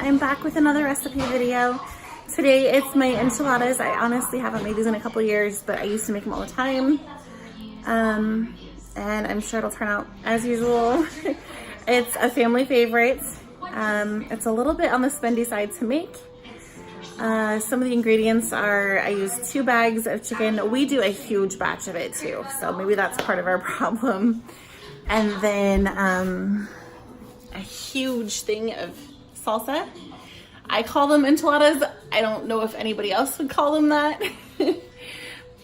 I'm back with another recipe video. Today it's my enchiladas. I honestly haven't made these in a couple years, but I used to make them all the time. And I'm sure it'll turn out as usual. It's a family favorite. It's a little bit on the spendy side to make. Some of the ingredients are, I use 2 bags of chicken. We do a huge batch of it too, so maybe that's part of our problem. And then a huge thing of salsa. I call them enchiladas. I don't know if anybody else would call them that.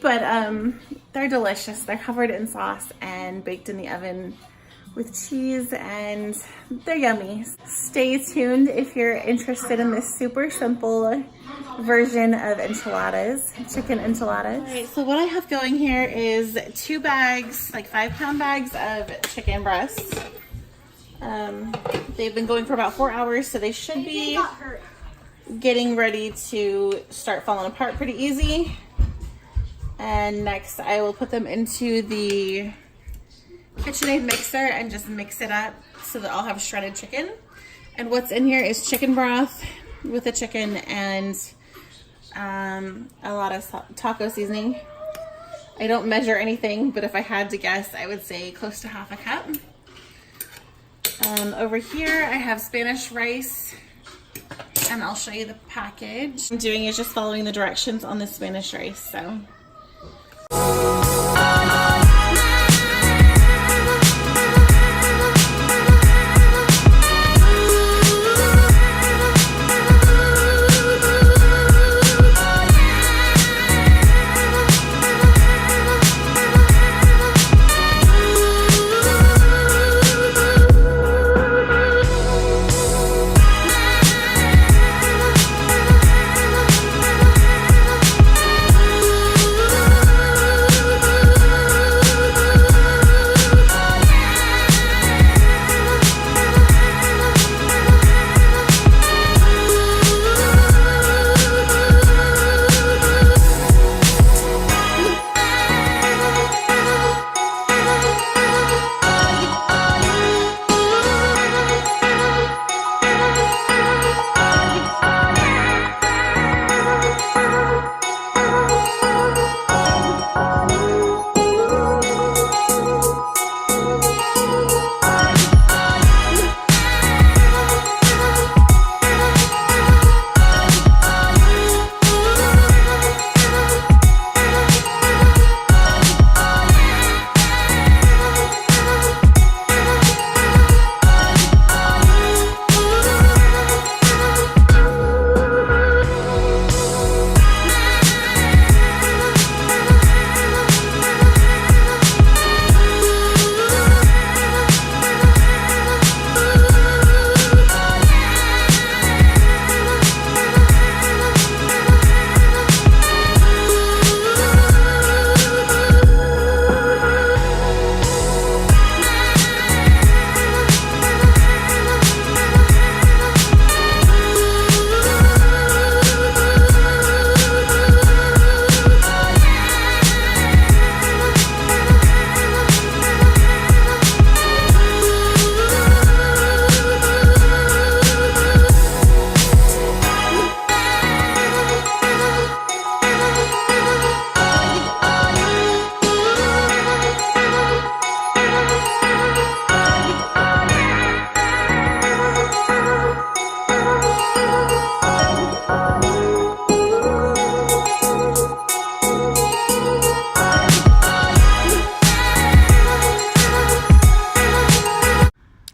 But they're delicious. They're covered in sauce and baked in the oven with cheese, and they're yummy. Stay tuned if you're interested in this super simple version of enchiladas, chicken enchiladas. All right, so what I have going here is 2 bags, like 5-pound bags of chicken breasts. They've been going for about 4 hours, so they should be getting ready to start falling apart pretty easy. And next I will put them into the KitchenAid mixer and just mix it up so that I'll have shredded chicken. And what's in here is chicken broth with the chicken and a lot of taco seasoning. I don't measure anything, but if I had to guess, I would say close to half a cup. Over here I have Spanish rice, and I'll show you the package. What I'm doing is just following the directions on the Spanish rice.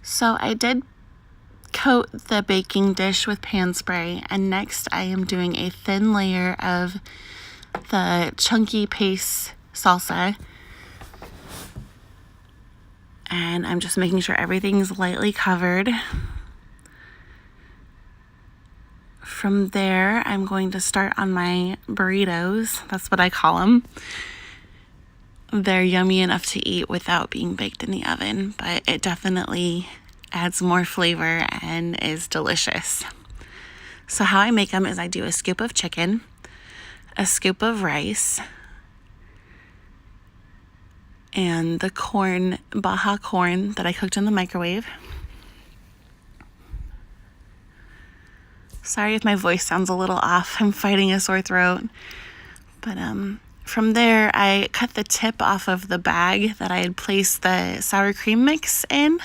So I did coat the baking dish with pan spray, and next I am doing a thin layer of the chunky paste salsa, and I'm just making sure everything's lightly covered. From there I'm going to start on my burritos. That's what I call them. They're yummy enough to eat without being baked in the oven, but it definitely adds more flavor and is delicious. So how I make them is I do a scoop of chicken, a scoop of rice, and the corn, Baja corn that I cooked in the microwave. Sorry if my voice sounds a little off. I'm fighting a sore throat. But from there, I cut the tip off of the bag that I had placed the sour cream mix in.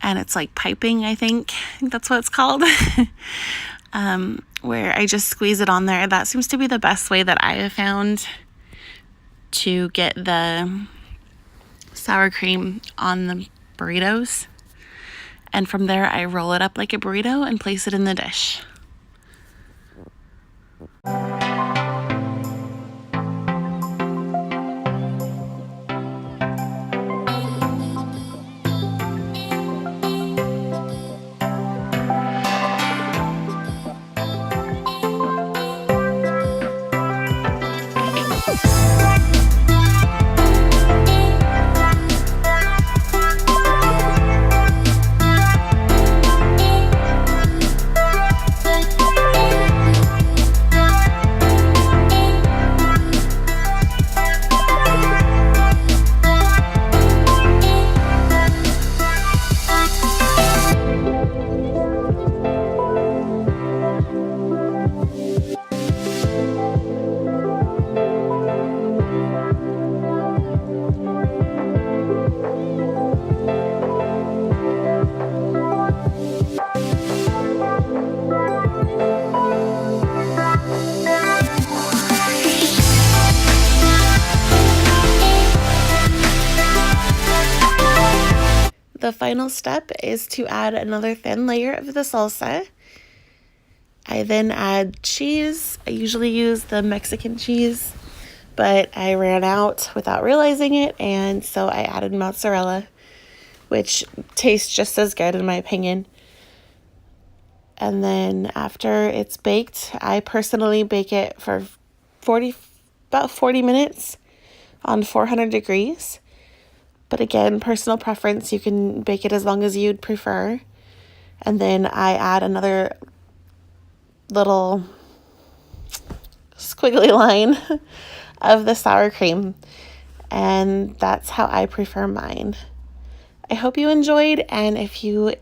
And it's like piping, I think that's what it's called. Where I just squeeze it on there. That seems to be the best way that I have found to get the sour cream on the burritos. And from there, I roll it up like a burrito and place it in the dish. The final step is to add another thin layer of the salsa. I then add cheese. I usually use the Mexican cheese, but I ran out without realizing it, and so I added mozzarella, which tastes just as good in my opinion. And then after it's baked, I personally bake it for about 40 minutes on 400 degrees. But again, personal preference, you can bake it as long as you'd prefer. And then I add another little squiggly line of the sour cream. And that's how I prefer mine. I hope you enjoyed, and if you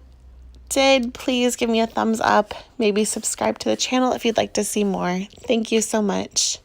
did, please give me a thumbs up. Maybe subscribe to the channel if you'd like to see more. Thank you so much.